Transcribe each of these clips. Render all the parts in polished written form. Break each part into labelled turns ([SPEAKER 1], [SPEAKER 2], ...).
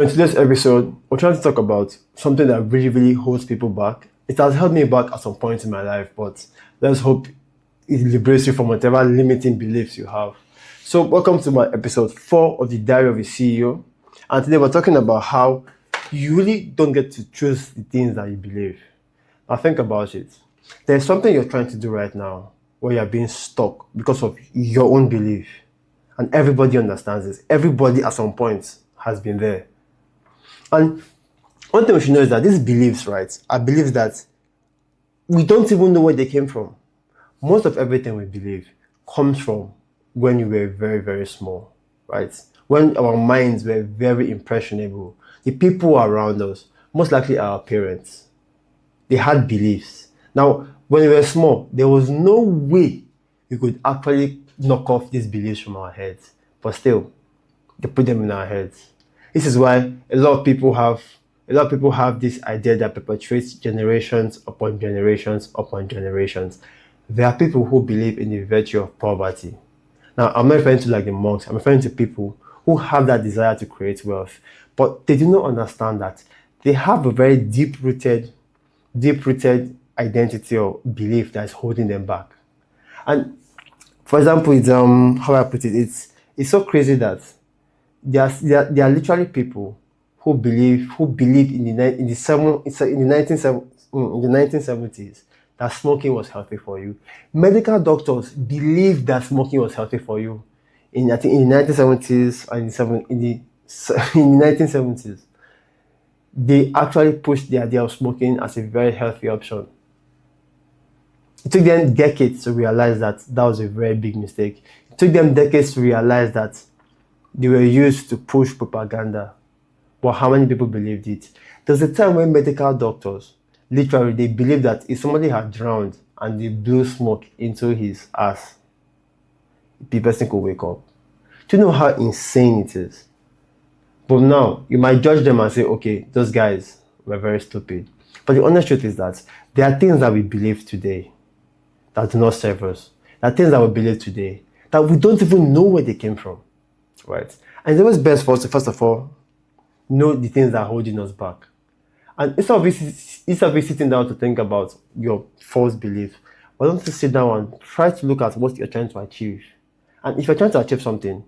[SPEAKER 1] In today's episode, we're trying to talk about something that really holds people back. It has held me back at some point in my life, but let's hope it liberates you from whatever limiting beliefs you have. So, welcome to my episode 4 of the Diary of a CEO. And today we're talking about how you really don't get to choose the things that you believe. Now, think about it. There's something you're trying to do right now where you're being stuck because of your own belief. And everybody understands this. Everybody at some point has been there. And one thing we should know is that these beliefs, right, are beliefs that we don't even know where they came from. Most of everything we believe comes from when we were very small, right? When our minds were very impressionable. The people around us, most likely our parents, they had beliefs. Now, when we were small, there was no way we could actually knock off these beliefs from our heads. But still, they put them in our heads. This is why a lot of people have this idea that perpetuates generations upon generations upon generations. There are people who believe in the virtue of poverty. Now, I'm not referring to like the monks. I'm referring to people who have that desire to create wealth, but they do not understand that they have a very deep-rooted identity or belief that is holding them back. And for example, it's how I put it, it's so crazy that there are literally people who believe in the 1970s that smoking was healthy for you. Medical doctors believed that smoking was healthy for you in the 1970s and in the 1970s. They actually pushed the idea of smoking as a very healthy option. It took them decades to realize that was a very big mistake. It took them decades to realize that they were used to push propaganda. But how many people believed it? There's a time when medical doctors, literally, they believed that if somebody had drowned and they blew smoke into his ass, the person could wake up. Do you know how insane it is? But now, you might judge them and say, okay, those guys were very stupid. But the honest truth is that there are things that we believe today that do not serve us. There are things that we believe today that we don't even know where they came from. Right? And it's always best for us to, first of all, know the things that are holding us back. And instead of you sitting down to think about your false beliefs, why don't you sit down and try to look at what you're trying to achieve? And if you're trying to achieve something,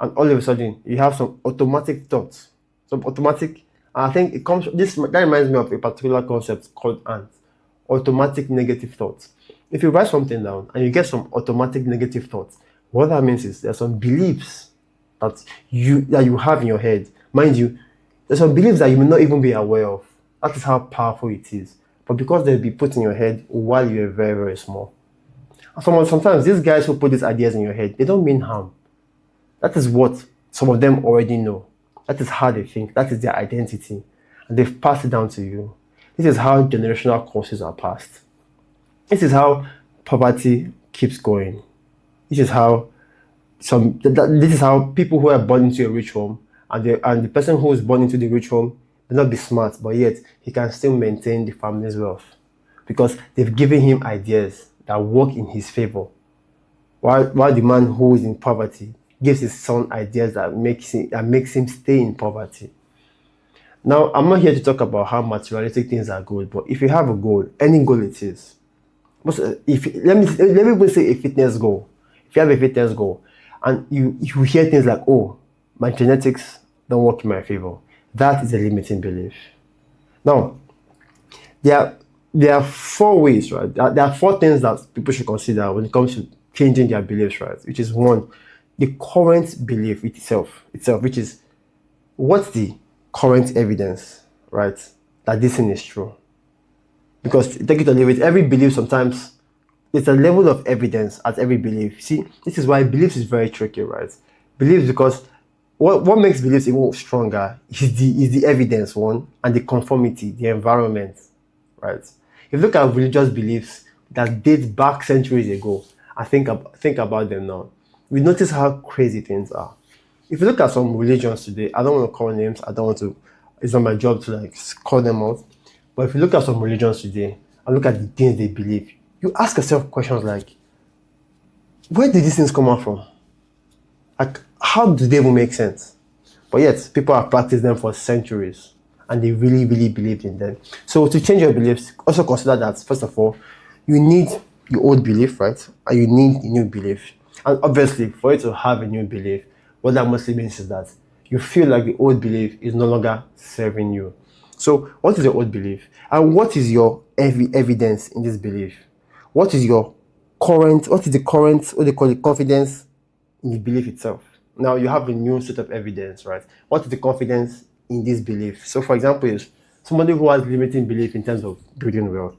[SPEAKER 1] and all of a sudden you have some automatic thoughts, I think that reminds me of a particular concept called ANT, automatic negative thoughts. If you write something down and you get some automatic negative thoughts, what that means is there are some beliefs that you have in your head. Mind you, there's some beliefs that you may not even be aware of. That is how powerful it is. But because they'll be put in your head while you're very small. And sometimes these guys who put these ideas in your head, they don't mean harm. That is what some of them already know. That is how they think. That is their identity. And they've passed it down to you. This is how generational curses are passed. This is how poverty keeps going. This is how people who are born into a rich home and the person who is born into the rich home may not be smart, but yet he can still maintain the family's wealth because they've given him ideas that work in his favor. While the man who is in poverty gives his son ideas that makes him stay in poverty. Now, I'm not here to talk about how materialistic things are good, but if you have a goal, any goal it is, let me say a fitness goal. If you have a fitness goal and you hear things like, oh, my genetics don't work in my favor, that is a limiting belief. Now, there are 4 ways, right? There are 4 things that people should consider when it comes to changing their beliefs, right? Which is 1, the current belief itself, which is what's the current evidence, right, that this thing is true. Because take it or leave it, every belief sometimes there's a level of evidence at every belief. See, this is why beliefs is very tricky, right? Beliefs, because what makes beliefs even stronger is the evidence, one, and the conformity, the environment, right? If you look at religious beliefs that date back centuries ago, I think about them now, we notice how crazy things are. If you look at some religions today, I don't want to call names, it's not my job to like call them out, but if you look at some religions today and look at the things they believe, you ask yourself questions like, where did these things come out from? Like, how do they even make sense? But yet, people have practiced them for centuries and they really, really believed in them. So to change your beliefs, also consider that, first of all, you need your old belief, right? And you need a new belief. And obviously, for you to have a new belief, what that mostly means is that you feel like the old belief is no longer serving you. So, what is your old belief? And what is your evidence in this belief? What is the current, what they call it, confidence in the belief itself? Now you have a new set of evidence, right? What is the confidence in this belief? So, for example, is somebody who has limiting belief in terms of building wealth,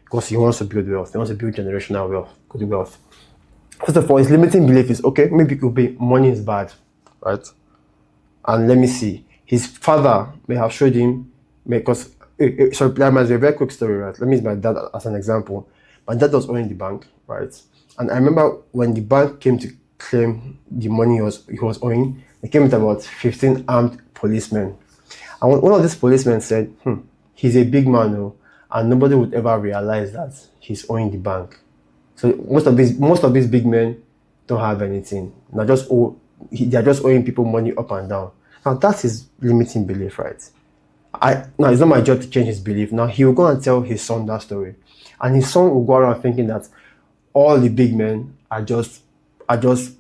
[SPEAKER 1] because he wants to build wealth, he wants to build generational wealth, good wealth. First of all, his limiting belief is okay, maybe it could be money is bad, right? And let me see, his father may have showed him, because, sorry, that might be a very quick story, right? Let me use my dad as an example. My dad was owning the bank, right? And I remember when the bank came to claim the money he was owing, they came with about 15 armed policemen. And one of these policemen said, he's a big man, though, and nobody would ever realize that he's owing the bank. So most of these big men don't have anything. They're just owing people money up and down. Now that's his limiting belief, right? Now it's not my job to change his belief. Now he will go and tell his son that story, and his son will go around thinking that all the big men are just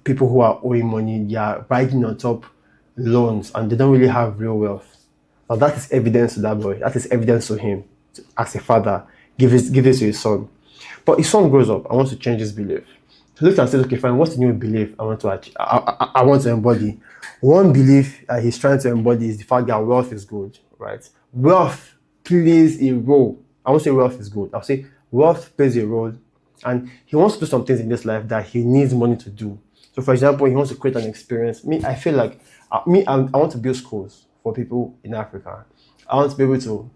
[SPEAKER 1] people who are owing money. They are riding on top loans, and they don't really have real wealth. Now that is evidence to that boy. That is evidence to him as a father. Give this to his son. But his son grows up and wants to change his belief. He looks and says, okay, fine, what's the new belief I want to embody? One belief he's trying to embody is the fact that wealth is good, right? Wealth plays a role. I won't say wealth is good. I'll say wealth plays a role. And he wants to do some things in this life that he needs money to do. So, for example, he wants to create an experience. I feel like, I want to build schools for people in Africa. I want to be able to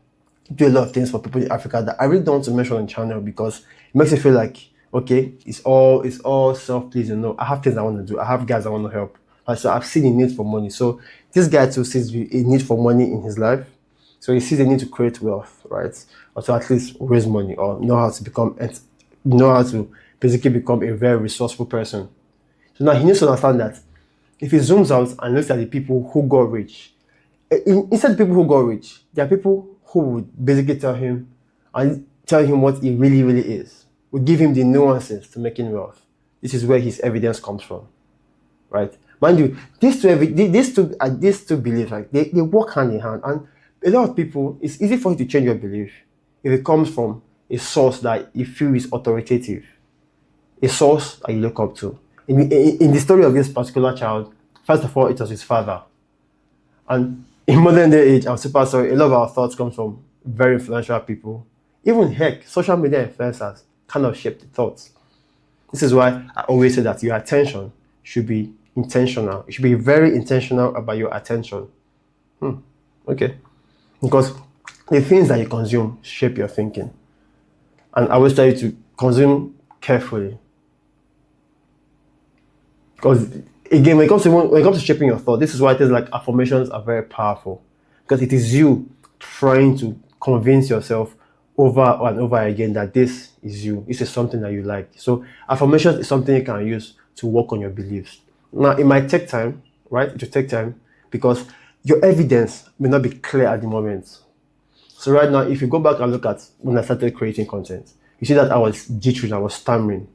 [SPEAKER 1] do a lot of things for people in Africa that I really don't want to mention on the channel because it makes it feel like, okay, it's all self-pleasing. No, I have things I want to do. I have guys I want to help. So I've seen a need for money. So this guy too sees a need for money in his life. So he sees a need to create wealth, right? Or to at least raise money or know how to basically become a very resourceful person. So now he needs to understand that if he zooms out and looks at the people who got rich, instead of people who got rich, there are people who would basically tell him what he really, really is. Would give him the nuances to making wealth. This is where his evidence comes from, right? Mind you, these two beliefs, like they work hand in hand. And a lot of people, it's easy for you to change your belief if it comes from a source that you feel is authoritative, a source that you look up to. In the story of this particular child, first of all, it was his father. And in modern day age, I'm super sorry, a lot of our thoughts come from very influential people. Even social media influencers kind of shape the thoughts. This is why I always say that your attention should be intentional. You should be very intentional about your attention. Okay. Because the things that you consume shape your thinking. And I always tell you to consume carefully. Because again, when it comes to shaping your thought, this is why things like affirmations are very powerful. Because it is you trying to convince yourself over and over again that this is you. This is something that you like. So affirmations is something you can use to work on your beliefs. Now, it might take time, right? It will take time because your evidence may not be clear at the moment. So right now, if you go back and look at when I started creating content, you see that I was jittering, I was stammering.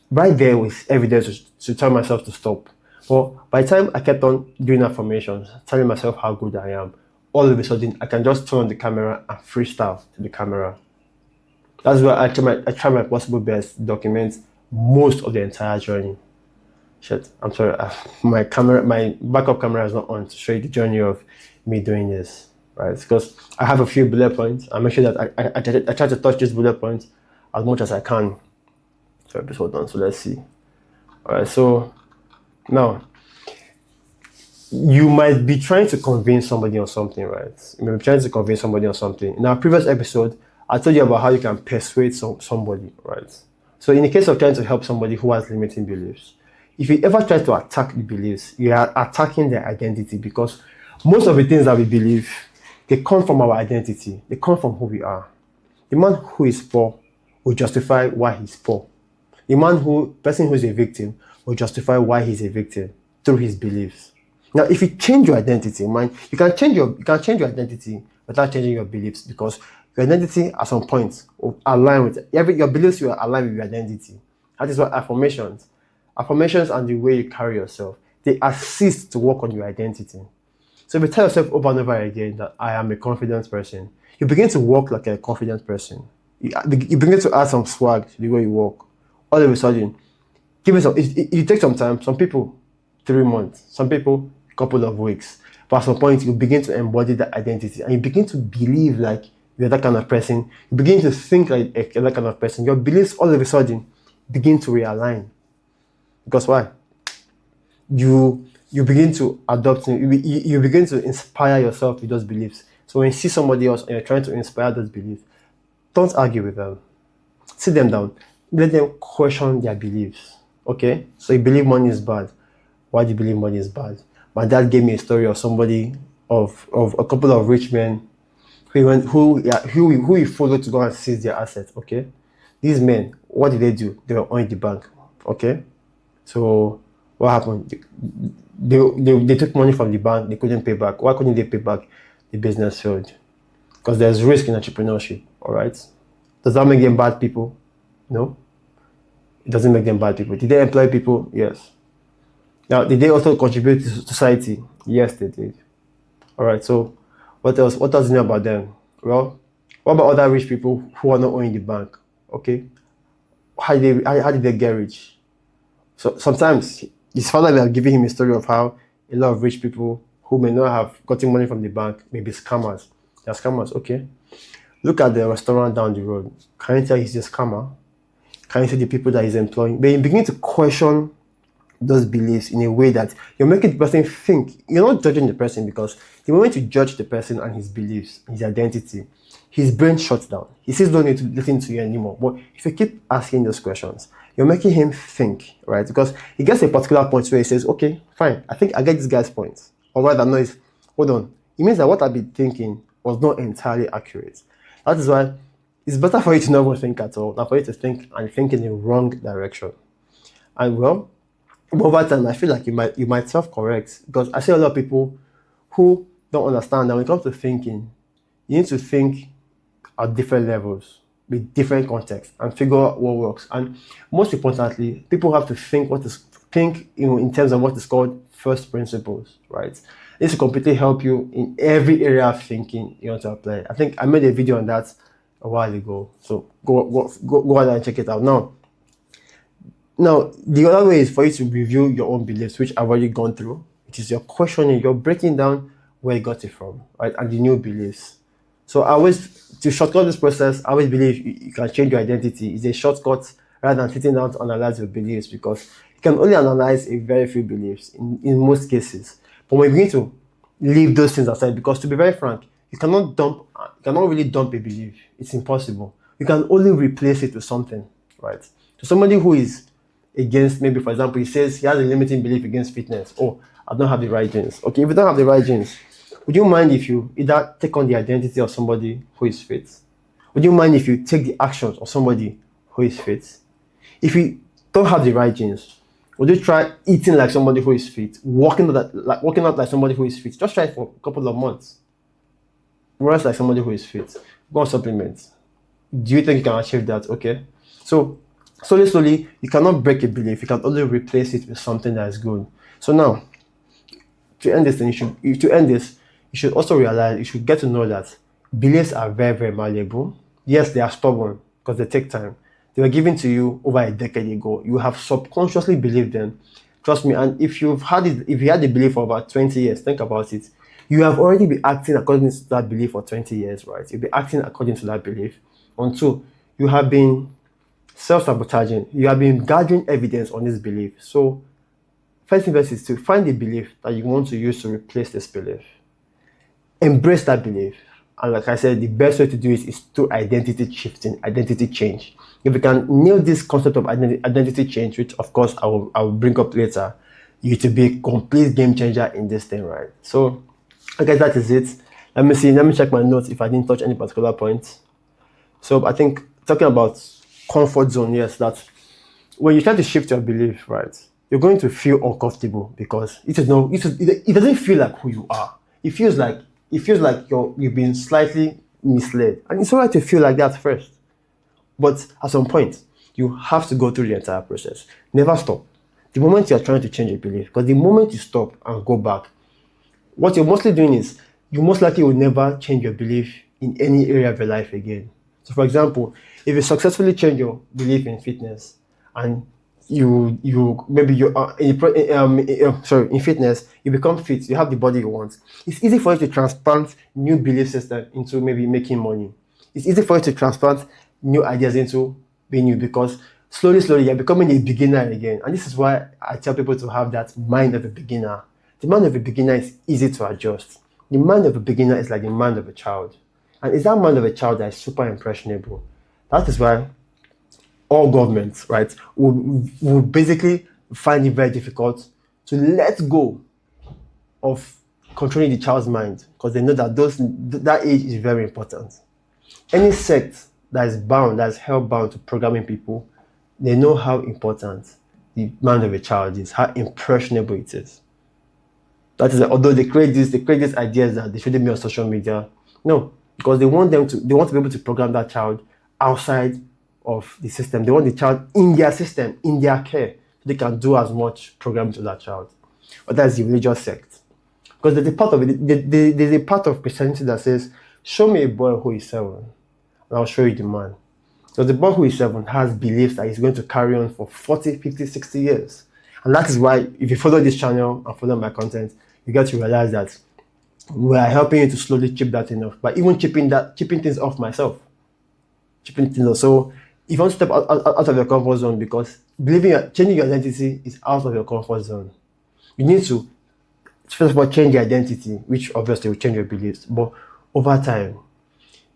[SPEAKER 1] Right there with evidence to tell myself to stop. But by the time I kept on doing affirmations, telling myself how good I am, all of a sudden I can just turn on the camera and freestyle to the camera. That's where I try my possible best to document most of the entire journey. Shit, I'm sorry, my backup camera is not on to show you the journey of me doing this, right? Because I have a few bullet points. I make sure that I try to touch these bullet points as much as I can. So episode done. So let's see. All right. So now you might be trying to convince somebody on something, right? You might be trying to convince somebody on something. In our previous episode, I told you about how you can persuade somebody, right? So in the case of trying to help somebody who has limiting beliefs, if you ever try to attack the beliefs, you are attacking their identity because most of the things that we believe, they come from our identity. They come from who we are. The man who is poor will justify why he's poor. The person who is a victim will justify why he's a victim through his beliefs. Now, if you change your identity, man, you can change your identity without changing your beliefs, because your identity at some point will align with your beliefs will align with your identity. That is what affirmations and the way you carry yourself, they assist to work on your identity. So if you tell yourself over and over again that I am a confident person, you begin to walk like a confident person. You begin to add some swag to the way you walk. All of a sudden, give it some. It takes some time. Some people 3 months. Some people a couple of weeks. But at some point, you begin to embody that identity, and you begin to believe like you're that kind of person. You begin to think like you're that kind of person. Your beliefs all of a sudden begin to realign. Because why? You begin to adopt. You begin to inspire yourself with those beliefs. So when you see somebody else and you're trying to inspire those beliefs, don't argue with them. Sit them down. Let them question their beliefs. Okay? So you believe money is bad. Why do you believe money is bad? My dad gave me a story of somebody, of a couple of rich men who he followed to go and seize their assets. Okay? These men, what did they do? They were owing the bank. Okay? So what happened? They took money from the bank. They couldn't pay back. Why couldn't they pay back? The business failed. Because there's risk in entrepreneurship. All right? Does that make them bad people? No. It doesn't make them bad people. Did they employ people? Yes. Now, did they also contribute to society? Yes, they did. All right. So, what else? What does it know about them? Well, what about other rich people who are not owning the bank? Okay. How did they get rich? So sometimes his father will give him a story of how a lot of rich people who may not have gotten money from the bank may be scammers. They're scammers. Okay. Look at the restaurant down the road. Can you tell he's a scammer? Can you see the people that he's employing? But you begin to question those beliefs in a way that you're making the person think. You're not judging the person, because the moment you judge the person and his beliefs, his identity, his brain shuts down. He says don't need to listen to you anymore. But if you keep asking those questions, you're making him think, right? Because he gets a particular point where he says, okay, fine, I think I get this guy's point. Or rather, no, hold on. It means that what I've been thinking was not entirely accurate. That is why it's better for you to not think at all than for you to think and think in the wrong direction. And well, over time, I feel like you might self-correct, because I see a lot of people who don't understand that when it comes to thinking, you need to think at different levels with different contexts and figure out what works. And most importantly, people have to think in terms of what is called first principles, right? This will completely help you in every area of thinking you want to apply. I think I made a video on that a while ago, so go ahead and check it out. Now, the other way is for you to review your own beliefs, which I've already gone through, which is you're questioning, you're breaking down where you got it from, right, and the new beliefs. So to shortcut this process, I always believe you can change your identity. It's a shortcut rather than sitting down to analyze your beliefs, because you can only analyze a very few beliefs in most cases. But when you begin to leave those things aside, because to be very frank, you cannot really dump a belief. It's impossible. You can only replace it with something, right? So somebody who is against, maybe for example, he says he has a limiting belief against fitness. Oh, I don't have the right genes. Okay, if you don't have the right genes, would you mind if you either take on the identity of somebody who is fit? Would you mind if you take the actions of somebody who is fit? If you don't have the right genes, would you try eating like somebody who is fit, working out like somebody who is fit? Just try it for a couple of months. Rest like somebody who is fit. Go on supplements. Do you think you can achieve that? Okay. So slowly, you cannot break a belief. You can only replace it with something that is good. So now, to end this, you should also realize, you should get to know that beliefs are very, very malleable. Yes, they are stubborn because they take time. They were given to you over a decade ago. You have subconsciously believed them. Trust me. And if you had the belief for about 20 years, think about it. You have already been acting according to that belief for 20 years, right? You'll be acting according to that belief. And two, you have been self-sabotaging. You have been gathering evidence on this belief. So first thing first is to find the belief that you want to use to replace this belief. Embrace that belief. And like I said, the best way to do it is through identity shifting, identity change. If you can nail this concept of identity change, which of course I will bring up later, you to be a complete game changer in this thing, right? So I guess that is it. Let me check my notes if I didn't touch any particular point. So I think talking about comfort zone, yes, that when you try to shift your belief, right, you're going to feel uncomfortable because it doesn't feel like who you are. It feels like you've been slightly misled, and it's alright to feel like that first. But at some point, you have to go through the entire process. Never stop. The moment you're trying to change your belief, because the moment you stop and go back, what you're mostly doing is you most likely will never change your belief in any area of your life again. So, for example, if you successfully change your belief in fitness, and you maybe you are in fitness, you become fit, you have the body you want. It's easy for you to transplant new belief system into maybe making money. It's easy for you to transplant new ideas into being you, because slowly you're becoming a beginner again. And this is why I tell people to have that mind of a beginner. The mind of a beginner is easy to adjust. The mind of a beginner is like the mind of a child. And it's that mind of a child that is super impressionable. That is why all governments, right, will basically find it very difficult to let go of controlling the child's mind, because they know that that age is very important. Any sect that is held bound to programming people, they know how important the mind of a child is, how impressionable it is. That is, although they create these ideas that they shouldn't be on social media, no, because they want to be able to program that child outside of the system. They want the child in their system, in their care, so they can do as much programming to that child. But that's the religious sect. Because there's a part of it, there's a part of Christianity that says, show me a boy who is 7, and I'll show you the man. So the boy who is 7 has beliefs that he's going to carry on for 40, 50, 60 years. And that is why, if you follow this channel and follow my content, you get to realize that we are helping you to slowly chip that thing off. But even chipping things off myself. Chipping things off. So if you want to step out of your comfort zone, because changing your identity is out of your comfort zone, you need to, first of all, change your identity, which obviously will change your beliefs. But over time,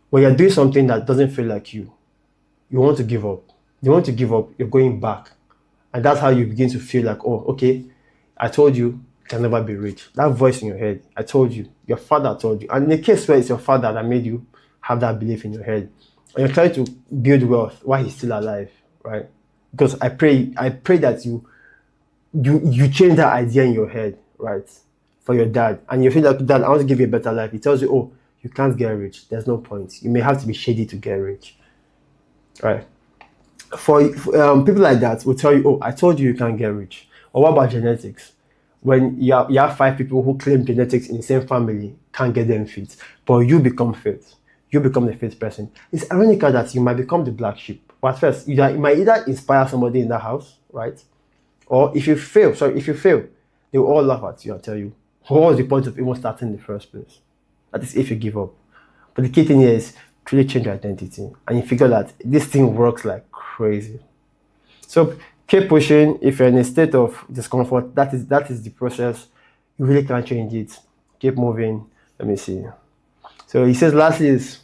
[SPEAKER 1] when you're doing something that doesn't feel like you want to give up. You want to give up, you're going back. And that's how you begin to feel like, oh, okay, I told you can never be rich. That voice in your head, I told you, your father told you. And in the case where it's your father that made you have that belief in your head, and you're trying to build wealth while he's still alive, right? Because I pray that you change that idea in your head, right, for your dad. And you feel like, Dad, I want to give you a better life. He tells you, oh, you can't get rich. There's no point. You may have to be shady to get rich, right? For people like that will tell you, oh, I told you can't get rich. Or what about genetics? When you have 5 people who claim genetics in the same family can't get them fit, but you become fit. You become the fit person. It's ironical that you might become the black sheep. But at first, you might either inspire somebody in that house, right? Or if you fail, they will all laugh at you and tell you, what was the point of even starting in the first place? That is if you give up. But the key thing here is to really change your identity. And you figure that this thing works like crazy. So keep pushing. If you're in a state of discomfort, that is the process. You really can't change it. Keep moving. Let me see. So he says, lastly is,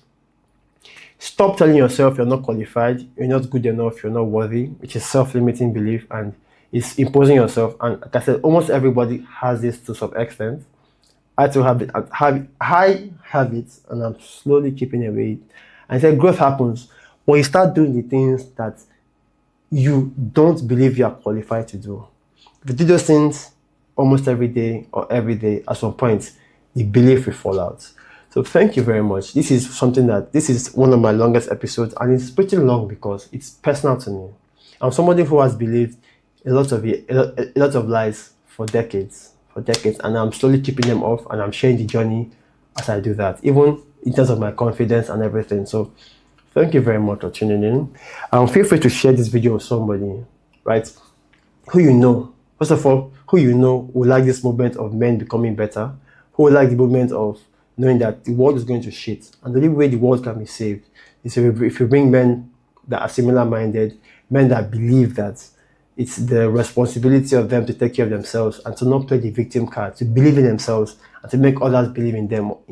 [SPEAKER 1] stop telling yourself you're not qualified, you're not good enough, you're not worthy, which is self-limiting belief, and it's imposing yourself. And like I said, almost everybody has this to some extent. I too have it. I have it, and I'm slowly chipping away. And I said, growth happens when you start doing the things that you don't believe you are qualified to do. If you do those things almost every day, at some point, the belief will fall out. So thank you very much. This is one of my longest episodes, and it's pretty long because it's personal to me. I'm somebody who has believed a lot of lies for decades, and I'm slowly keeping them off, and I'm sharing the journey as I do that, even in terms of my confidence and everything. So thank you very much for tuning in. Feel free to share this video with somebody, right, who you know. First of all, who you know will like this movement of men becoming better, who will like the movement of knowing that the world is going to shit, and the only way the world can be saved is if you bring men that are similar-minded, men that believe that it's the responsibility of them to take care of themselves and to not play the victim card, to believe in themselves and to make others believe in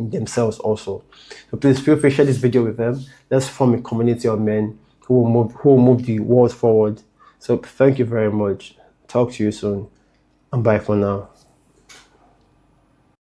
[SPEAKER 1] themselves also. So please feel free to share this video with them. Let's form a community of men who will move the world forward. So thank you very much. Talk to you soon, and bye for now.